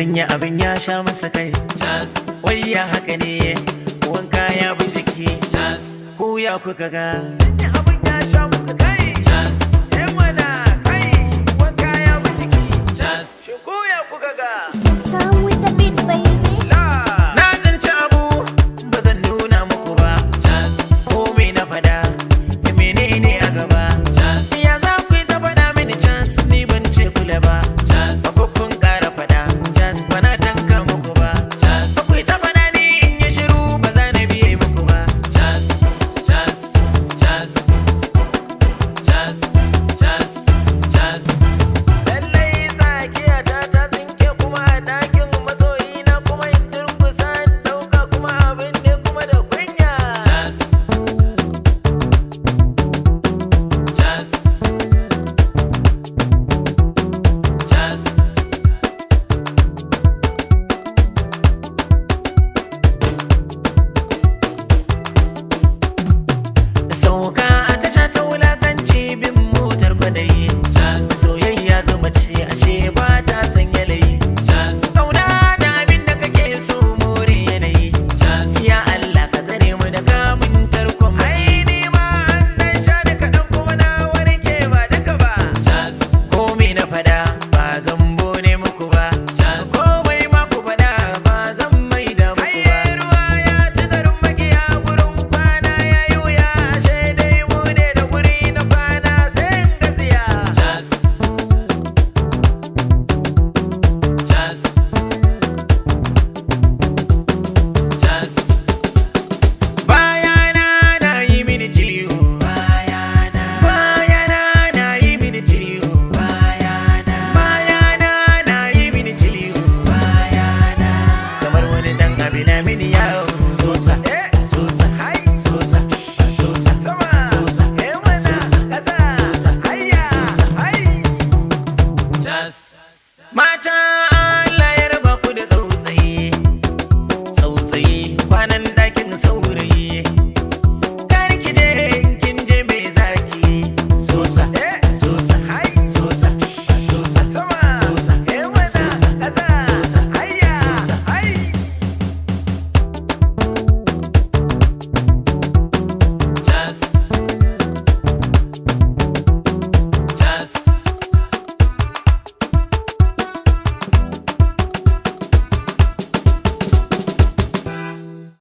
sanya abin ya sha masa kai. Wai ya haka ne wanka ya bi jiki. Ko ya kuka ga sanya abin ya sha masa kai. Mana kai wanka ya bi jiki. Ko ya kuka ga Time with the beat, baby. na tsinci abu ba zan nuna muku ba. Ko me na fada da menene a gaba. Ya za ku yi ta faɗa mini chance ni ban ce kula ba. Abubuwan ƙara faɗa chance bana tanka muku ba. Akwai ta faɗa ni in yi shiru ba za na biye muku ba. Lallai tsakiya ta tsinke kuma a ɗakin masoyina kuma in durkusa in ɗauka kuma abin ne kuma da kunya. Sauka a tasha ta wulakanci bin motar kwadayi. Soyayya zuma ce ashe ba